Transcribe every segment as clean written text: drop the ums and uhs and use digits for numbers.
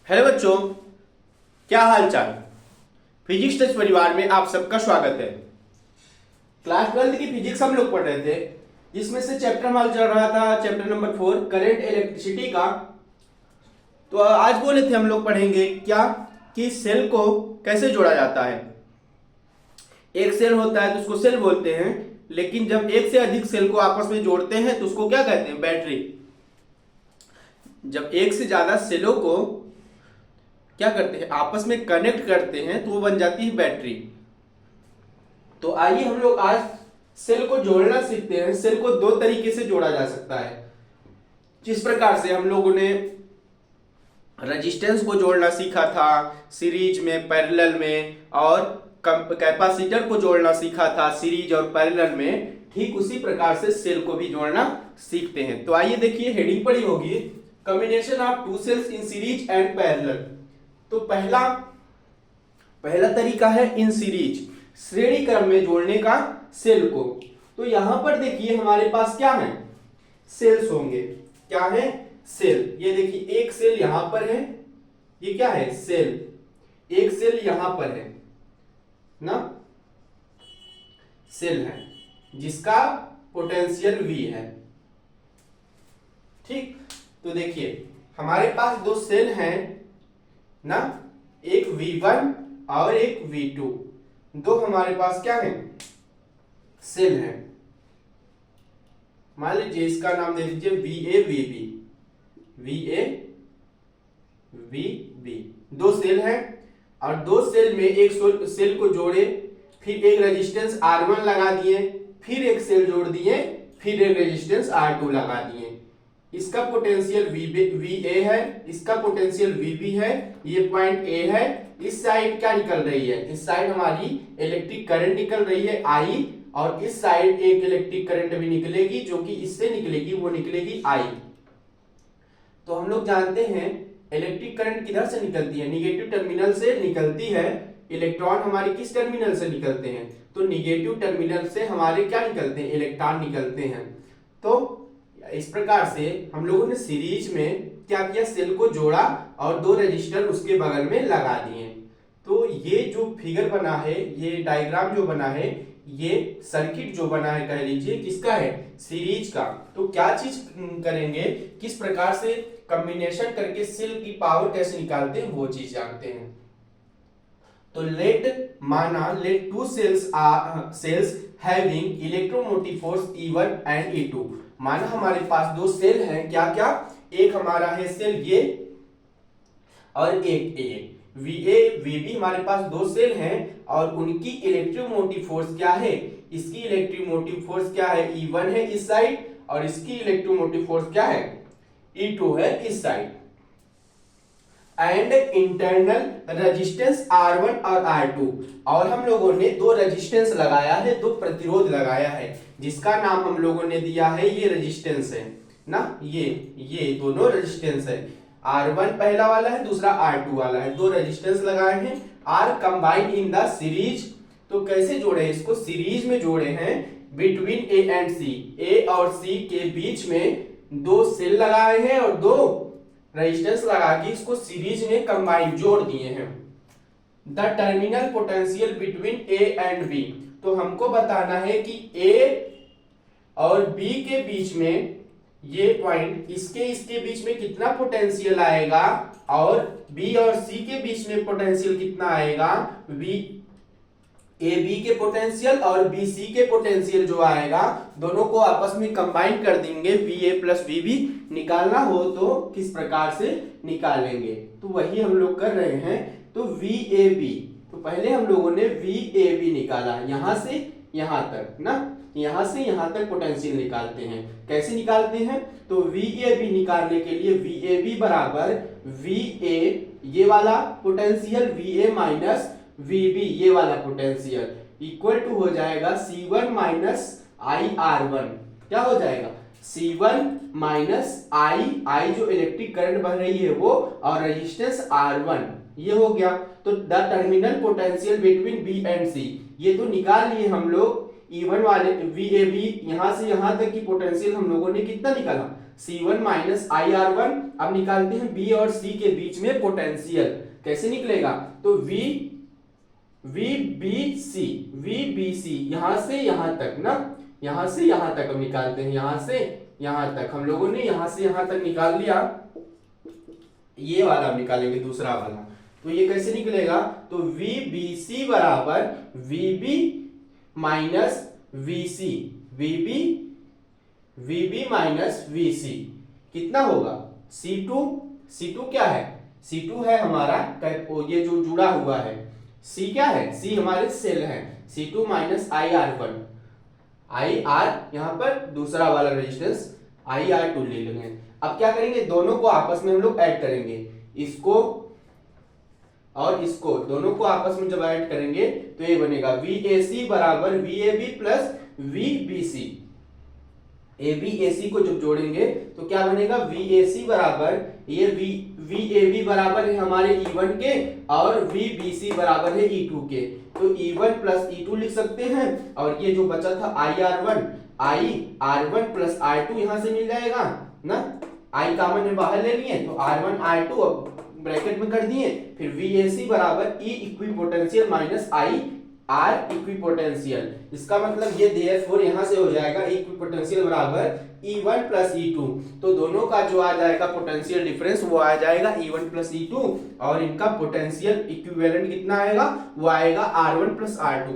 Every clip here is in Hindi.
हेलो बच्चों, क्या हाल चाल। फिजिक्स टेस्ट परिवार में आप सबका स्वागत है। क्लास 12 की फिजिक्स हम लोग पढ़ रहे थे, जिसमें से चैप्टर हमारा चल रहा था चैप्टर नंबर 4 करंट इलेक्ट्रिसिटी का। तो आज बोले थे हम लोग पढ़ेंगे क्या कि सेल को कैसे जोड़ा जाता है। एक सेल होता है तो उसको सेल बोलते हैं, लेकिन जब एक से अधिक सेल को आपस में जोड़ते हैं तो उसको क्या कहते हैं, बैटरी। जब एक से ज्यादा सेलों को क्या करते हैं, आपस में कनेक्ट करते हैं तो वो बन जाती है बैटरी। तो आइए हम लोग आज सेल को जोड़ना सीखते हैं। सेल को दो तरीके से जोड़ा जा सकता है। जिस प्रकार से हम लोगों ने रेजिस्टेंस को जोड़ना सीखा था सीरीज में, पैरेलल में, और कैपेसिटर को जोड़ना सीखा था सीरीज और पैरेलल में, ठीक उसी प्रकार से सेल को भी जोड़ना सीखते हैं। तो आइए देखिए, हेडिंग पड़ी होगी combination of two cells in series and parallel. तो पहला तरीका है इन सीरीज, श्रेणी क्रम में जोड़ने का सेल को। तो यहां पर देखिए हमारे पास क्या है, सेल्स होंगे। क्या है, सेल। ये देखिए एक सेल यहां पर है, ये क्या है, सेल। एक सेल यहां पर है ना, सेल है जिसका पोटेंशियल V है। ठीक, तो देखिए हमारे पास दो सेल हैं ना, एक V1 और एक V2। दो हमारे पास क्या है, सेल है। मान लीजिए इसका नाम दे दीजिए VA VB। दो सेल हैं और दो सेल में एक सेल को जोड़े, फिर एक रेजिस्टेंस R1 लगा दिए, फिर एक सेल जोड़ दिए, फिर एक रेजिस्टेंस R2 लगा दिए। इसका पोटेंशियल VA है, इसका पोटेंशियल VB है, ये पॉइंट A है। इस साइड क्या निकल रही है, इस साइड हमारी इलेक्ट्रिक करंट निकल रही है I, और इस साइड एक इलेक्ट्रिक करंट भी निकलेगी जो कि इससे निकलेगी, वो निकलेगी I। तो हम लोग जानते हैं इलेक्ट्रिक करंट किधर से निकलती है, निगेटिव टर्मिनल से निकलती है। इलेक्ट्रॉन हमारे किस टर्मिनल से निकलते हैं, तो निगेटिव टर्मिनल से हमारे क्या निकलते हैं, इलेक्ट्रॉन निकलते हैं। तो इस प्रकार से हम लोगों ने सीरीज में क्या किया, सेल को जोड़ा और दो रेजिस्टर उसके बगल में लगा दिए। तो ये जो फिगर बना है, ये डायग्राम जो बना है, ये सर्किट जो बना है, कह लीजिए किसका है, सीरीज का। तो क्या चीज करेंगे, किस प्रकार से कॉम्बिनेशन करके सेल की पावर कैसे निकालते हैं, वो चीज जानते हैं। तो let two cells having electromotive force E1 and E2। माना हमारे पास दो सेल हैं, क्या क्या, एक हमारा है सेल ये और एक ये। VA VB हमारे पास दो सेल हैं और उनकी इलेक्ट्रोमोटिव फोर्स क्या है, इसकी इलेक्ट्रोमोटिव फोर्स क्या है, E1 है इस साइड, और इसकी इलेक्ट्रोमोटिव फोर्स क्या है, E2 है इस side. And internal resistance R1 और R2, और हम लोगों ने दो रेजिस्टेंस लगाया है, दो प्रतिरोध लगाया है, जिसका नाम हम लोगों ने दिया है, ये रेजिस्टेंस है ना, ये दोनों रेजिस्टेंस है। R1 पहला वाला है, दूसरा R2 वाला है, दो रेजिस्टेंस लगाए हैं, are combined in the series. तो कैसे जोड़े, इसको सीरीज में जोड़े हैं between A and C। A और C के बीच में दो सेल लगाए हैं और दो रेजिस्टेंस लगा के इसको सीरीज में कंबाइन जोड़ दिए हैं। The terminal potential between A and B। तो हमको बताना है कि A और B के बीच में, ये पॉइंट इसके बीच में कितना पोटेंशियल आएगा, और B और C के बीच में पोटेंशियल कितना आएगा, AB के पोटेंशियल और BC के पोटेंशियल जो आएगा, दोनों को आपस में कंबाइन कर देंगे। VA प्लस VB निकालना हो तो किस प्रकार से निकालेंगे, तो वही हम लोग कर रहे हैं। तो VAB, तो पहले हम लोगों ने VAB निकाला, यहां से यहां तक ना, यहां से यहां तक पोटेंशियल निकालते हैं। कैसे निकालते हैं, तो VAB निकालने के लिए VAB बराबर VA ये वाला पोटेंशियल, VA माइनस VB ये वाला पोटेंशियल, इक्वल टू हो जाएगा C1 माइनस IR1। क्या हो जाएगा, C1 माइनस I जो इलेक्ट्रिक करंट बह रही है वो, और रेजिस्टेंस R1 ये हो गया। तो the terminal potential between B and C, ये तो निकाल लिए हम लोग। E1 वाले VAB यहां से यहां तक की पोटेंशियल हम लोगों ने कितना निकाला, C1 माइनस IR1। अब निकालते हैं B और C के बीच में पोटेंशियल, कैसे निकलेगा? तो VBC यहां से यहां तक ना, यहां से यहां तक हम निकालते हैं, यहां से यहां तक हम लोगों ने यहां से यहां तक निकाल लिया। ये वाला हम निकालेंगे दूसरा वाला, तो ये कैसे निकलेगा? तो VBC बराबर VB minus VC, VB minus VC कितना होगा? C2 क्या है? C2 है हमारा ये जो जुड़ा हुआ है, C क्या है? C हमारे सेल है, C2 माइनस IR1, IR यहाँ पर दूसरा वाला रेजिस्टेंस IR2 ले लेंगे। अब क्या करेंगे? दोनों को आपस में हम लोग ऐड करेंगे, इसको और इसको दोनों को आपस में जब ऐड करेंगे तो ये बनेगा VAC बराबर VAB प्लस VBC। ABAC को जब जोड़ेंगे तो क्या बनेगा? VAC बराबर ये VAB बराबर है हमारे E1 के और VBC बराबर है E2 के, तो E1 प्लस E2 लिख सकते हैं। और ये जो बचा था IR1 प्लस R2 यहां से मिल जाएगा ना, I कॉमन में बाहर ले लिए तो R1 R2 अब ब्रैकेट में कर दिए, फिर VAC बराबर E equipotential minus I R equipotential. इसका मतलब ये देयरफॉर यहां से हो जाएगा इक्विपोटेंशियल बराबर E1 प्लस E2, तो दोनों का जो आ जाएगा पोटेंशियल डिफरेंस वो आ जाएगा E1 प्लस E2, और इनका पोटेंशियल इक्विवेलेंट कितना आएगा? वो आएगा R1 plus R2,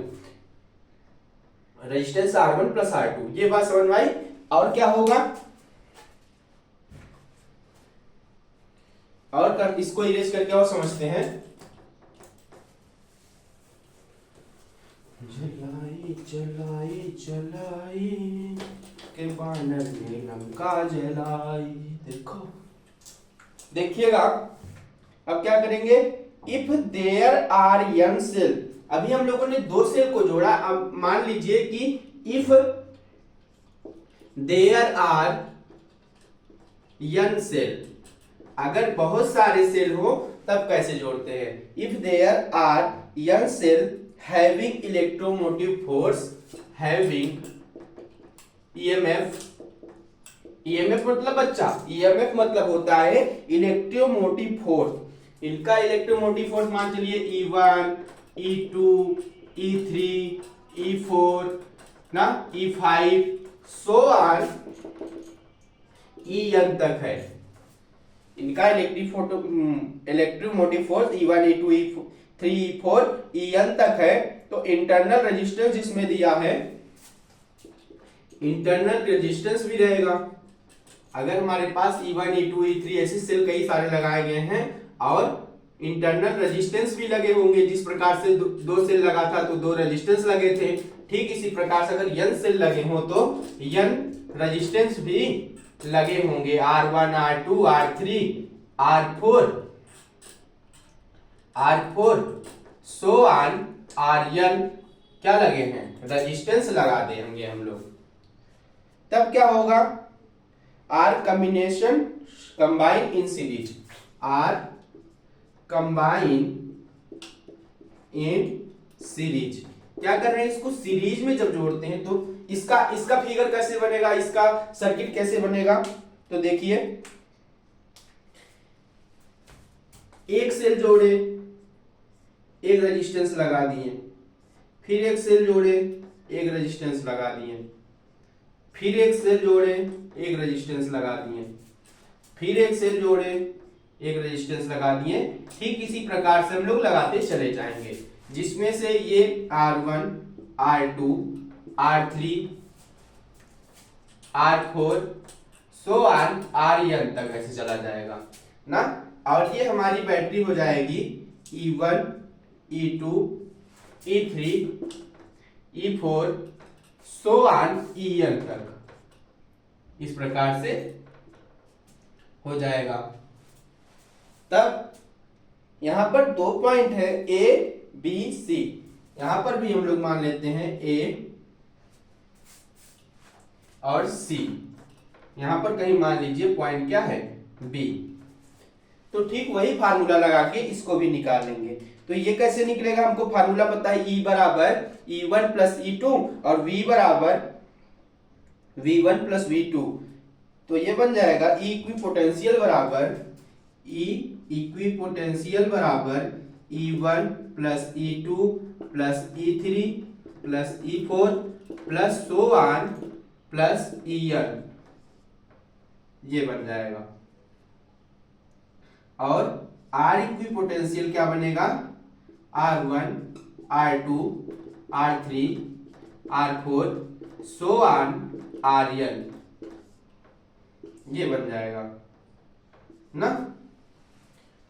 resistance R1 plus R2। ये बात समझ में आई? और क्या होगा? और कर इसको इरेज करके और समझते हैं। जलाई जलाई जलाई के बानर ने लंका जलाई। देखो देखिएगा, अब क्या करेंगे? If there are n cell, अभी हम लोगों ने दो सेल को जोड़ा। अब मान लीजिए कि if there are n cell, अगर बहुत सारे सेल हो तब कैसे जोड़ते हैं? If there are n cell having electromotive force, having EMF मतलब बच्चा, EMF मतलब होता है इलेक्ट्रोमोटिव फोर्स। इनका इलेक्ट्रोमोटिव फोर्स मान चलिए E1, E2, E3, E4 ना, E5 सो ऑन En तक है। इनका electromotive force E1, E2, E3, E4 En तक है। तो इंटरनल रेजिस्टेंस जिसमें दिया है, इंटरनल रेजिस्टेंस भी रहेगा। अगर हमारे पास E1, E2, E3 ऐसे सेल कई सारे लगाए गए हैं और इंटरनल रेजिस्टेंस भी लगे होंगे, जिस प्रकार से दो सेल लगा था तो दो रेजिस्टेंस लगे थे, ठीक इसी प्रकार से अगर n सेल लगे हो तो n रेजिस्टेंस भी लगे होंगे, R1, R2, R3, R4 so on Rn क्या लगे हैं? रेजिस्टेंस लगा देंगे हम लोग। तब क्या होगा? R combination combine in series, R combine in series. क्या कर रहे हैं? इसको सीरीज में जब जोड़ते हैं तो इसका फिगर कैसे बनेगा, इसका सर्किट कैसे बनेगा? तो देखिए, एक सेल जोड़े, एक रेजिस्टेंस लगा दिए, फिर एक सेल जोड़े, एक रेजिस्टेंस लगा दिए, फिर एक सेल जोड़े, एक रेजिस्टेंस लगा दिए, फिर एक सेल जोड़े, एक रेजिस्टेंस लगा दिए। ठीक इसी प्रकार से हम लोग लगाते चले जाएंगे, जिसमें से ये R1, R2, R3, R4 so on Rn तक ऐसे चला जाएगा ना। और ये हमारी बैटरी हो जाएगी E1, E2, E3, E4 so on En तक, इस प्रकार से हो जाएगा। तब यहां पर दो पॉइंट है A, B, C, यहां पर भी हम लोग मान लेते हैं A और C, यहां पर कहीं मान लीजिए पॉइंट क्या है? B। तो ठीक वही फार्मूला लगा के इसको भी निकाल लेंगे। तो ये कैसे निकलेगा? हमको फार्मूला पता है, E बराबर E1 प्लस E2 और V बराबर V1 प्लस V2। तो ये बन जाएगा ई इक्विपोटेंशियल बराबर E1 plus E2 plus E3 plus E4 plus so on plus En, ये बन जाएगा। और R इक्विपोटेंशियल क्या बनेगा, R1 R2 R3 R4 so on Rn, ये बन जाएगा ना।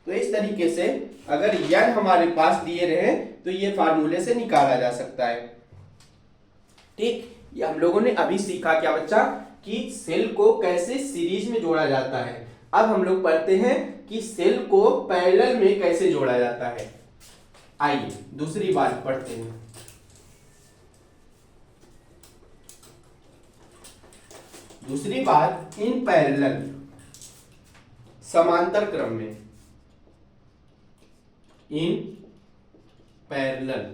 तो इस तरीके से अगर n हमारे पास दिए रहे तो ये फार्मूले से निकाला जा सकता है। ठीक, ये हम लोगों ने अभी सीखा क्या बच्चा, कि सेल को कैसे सीरीज में जोड़ा जाता है। अब हम लोग पढ़ते हैं कि सेल को पैरेलल में कैसे जोड़ा जाता है। आइए दूसरी बात पढ़ते हैं। दूसरी बात, इन पैरेलल, समांतर क्रम में, इन पैरेलल।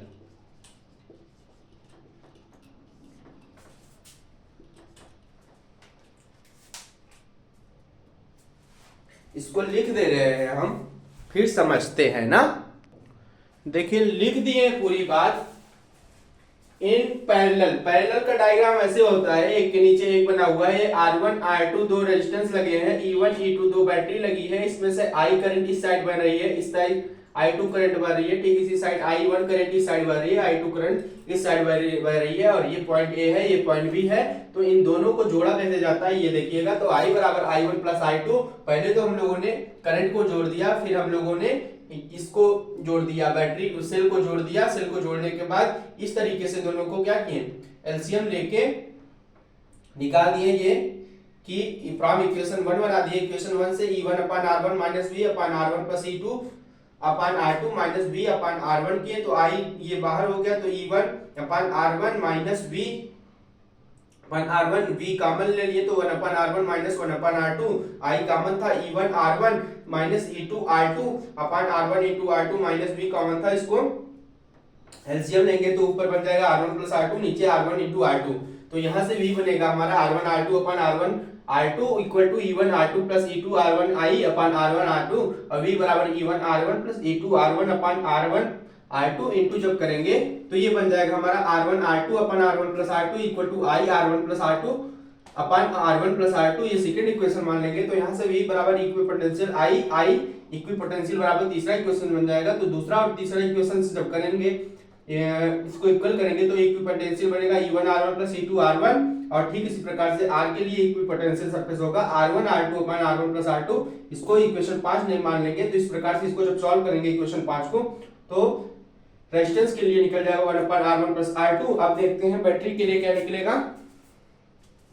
इसको लिख दे रहे हैं हम, फिर समझते हैं ना। देखिए लिख दिए पूरी बात। इन पैरेलल, पैरेलल का डायग्राम ऐसे होता है, एक के नीचे एक बना हुआ है। R1 R2 दो रेजिस्टेंस लगे हैं, E1 E2 दो बैटरी लगी है। इसमें से I करंट इस साइड बह रही है, इस साइड I2 करंट बह रही है। ठीक इसी साइड I1 करंट इस साइड बह रही है, I2 करंट इस साइड बह रही है। और ये पॉइंट A है, ये पॉइंट B है। तो इन दोनों को जोड़ा कैसे जाता है ये देखिएगा। तो I बराबर I1 प्लस I2, पहले तो हम लोगों ने करंट को जोड़ दिया, फिर हम लोगों ने इसको जोड़ दिया, बैटरी सेल को जोड़ दिया। सेल को जोड़ने के बाद इस तरीके से दोनों को क्या किए, एलसीएम लेके निकाल दिए ये, कि फ्रॉम इक्वेशन 1 बना दिए। इक्वेशन 1 से E1 अपान R1 माइनस V अपान R1 प्लस E2 अपान R2 माइनस V अपान R1 किए, तो I ये बाहर हो गया, तो E1 अपान R1 माइनस V अपान R1, V कॉमन ले लिए तो 1 अपान R1 minus 1 upon R2, I common था E1 R1 minus E2 R2 upon R1 E2 R2 minus V common था। इसको एलसीएम लेंगे तो ऊपर बन जाएगा R1 प्लस R2, नीचे R1 इंटू R2। तो यहाँ से V बनेगा हमारा R1 R2 upon R1 R2 equal to E1 R2 plus E2 R1 I upon R1 R2, और V बराबर E1 R1 plus E2 R1 अपान R1 R2 इंटू जब करेंगे तो ये बन जाएगा हमारा R1 R2 upon R1 plus R2 equal to I R1 plus R2 upon R1 plus R2, ये सेकंड इक्वेशन मान लेंगे। तो यहाँ से V बराबर इक्विपोटेंशियल I इक्विपोटेंशियल बराबर तीसरा इक्वेशन बन जाएगा। तो दूसरा और तीसरा इक्वेशन से जब करेंगे, इसको इक्वल करेंगे, तो इक्विपोटेंशियल बनेगा E1 R1 plus E2 R1। और ठीक इसी प्रकार से R के लिए इक्विपोटेंशियल सरफेस होगा R1 R2 upon R1 plus R2। इसको इक्वेशन 5 नहीं मान लेंगे। तो इस प्रकार से इसको जब सॉल्व करेंगे इक्वेशन 5 को, तो रेजिस्टेंस के लिए निकल जाएगा 1 अपान R1 प्लस R2। अब देखते हैं बैटरी के लिए क्या निकलेगा।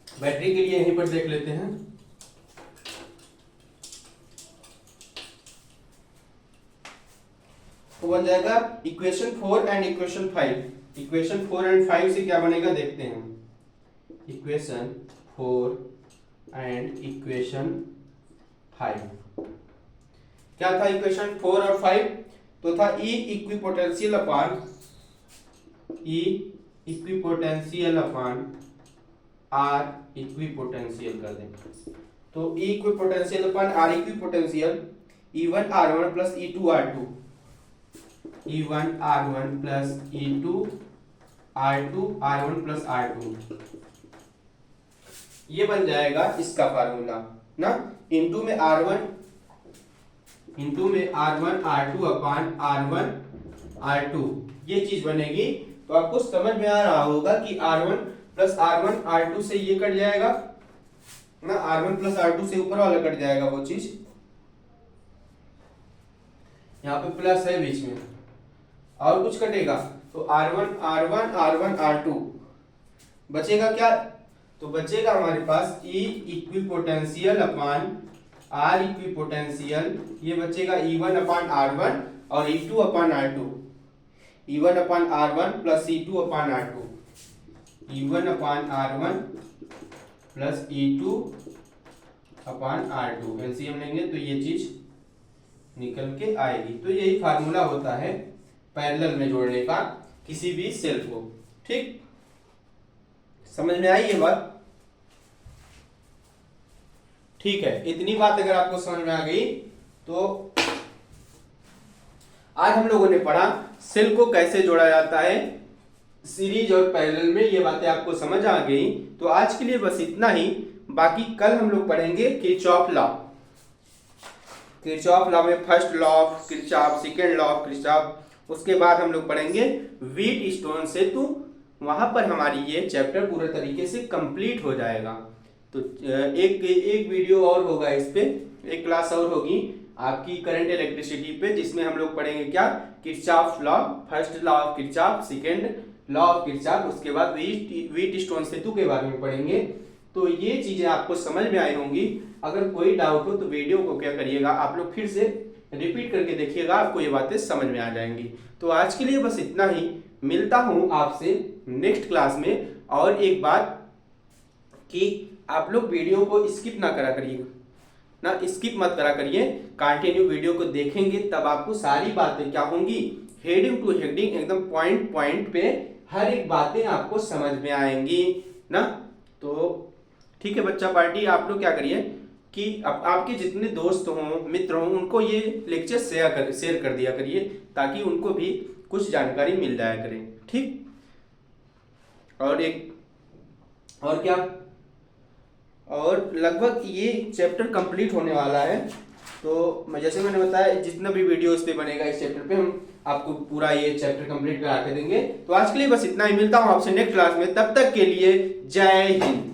बैटरी के लिए यहीं पर देख लेते हैं। तो बन जाएगा equation 4 and equation 5। Equation 4 and 5 से क्या बनेगा देखते हैं। इक्वेशन 4 एंड इक्वेशन 5 क्या था। इक्वेशन 4 और 5 तो था E इक्विपोटेंशियल अपान R इक्विपोटेंशियल कर दें। तो E इक्विपोटेंशियल अपान R equipotential E1 R1 plus E2 R2, E1 R1 plus E2 R2 R1 plus R2, ये बन जाएगा इसका फार्मूला ना। इनटू में R1 R2 upon R1 R2, ये चीज बनेगी। तो आपको समझ में आ रहा होगा कि R1 प्लस R1 R2 से ये कट जाएगा ना, R1 प्लस R2 से ऊपर वाला कट जाएगा वो चीज, यहाँ पे प्लस है बीच में, और कुछ कटेगा तो R1 R2 बचेगा क्या। तो बचेगा हमारे पास E इक्विपोटेंशियल अपान R इक्विपोटेंशियल, ये बचेगा E1 अपान R1 और E2 अपान R2, E1 अपान R1 प्लस E2 अपान R2, E1 अपान R1 प्लस E2 अपान R2। एलसीएम लेंगे तो ये चीज निकल के आएगी। तो यही फार्मूला होता है पैरेलल में जोड़ने का किसी भी सेल को। ठीक, समझ में आई ये बात। ठीक है, इतनी बात अगर आपको समझ में आ गई तो आज हम लोगों ने पढ़ा सेल को कैसे जोड़ा जाता है सीरीज और पैरेलल में, ये बातें आपको समझ आ गई। तो आज के लिए बस इतना ही, बाकी कल हम लोग पढ़ेंगे किरचॉफ लॉ। किरचॉफ लॉ में first law of Kirchhoff, second law of Kirchhoff, उसके बाद हम लोग पढ़ेंगे व्हीटस्टोन सेतु। वहां पर हमारी ये चैप्टर पूरे तरीके से कंप्लीट हो जाएगा। तो एक वीडियो और होगा इस पे, एक क्लास और होगी आपकी करंट इलेक्ट्रिसिटी पे, जिसमें हम लोग पढ़ेंगे क्या, Kirchhoff law, first law of Kirchhoff, second law of Kirchhoff, उसके बाद व्हीटस्टोन सेतु के बारे में पढ़ेंगे। तो ये चीजें आपको समझ में आई होंगी। अगर कोई डाउट हो तो वीडियो को क्या करिएगा, आप लोग फिर से रिपीट करके देखिएगा, आपको ये बातें समझ में आ जाएंगी। तो आज के लिए बस इतना ही, मिलता हूं आपसे नेक्स्ट क्लास में। और एक बात कि आप लोग वीडियो को स्किप ना करा करिएगा, ना स्किप मत करा करिए, कंटिन्यू वीडियो को देखेंगे तब आपको सारी बातें क्या होंगी, हेडिंग टू हेडिंग एकदम पॉइंट पॉइंट पे हर एक बातें आपको समझ में आएंगी ना। तो ठीक है बच्चा पार्टी, आप लोग क्या करिए कि आपके जितने दोस्त हों, मित्र हों, उनको ये लेक्चर शेयर कर दिया करिए, ताकि उनको भी कुछ जानकारी मिल जाया करे। ठीक, और क्या, और लगभग ये चैप्टर कंप्लीट होने वाला है। तो जैसे मैंने बताया, जितना भी वीडियो इस पे बनेगा इस चैप्टर पे, हम आपको पूरा ये चैप्टर कंप्लीट करा के देंगे। तो आज के लिए बस इतना ही, मिलता हूँ आपसे नेक्स्ट क्लास में, तब तक के लिए जय हिंद।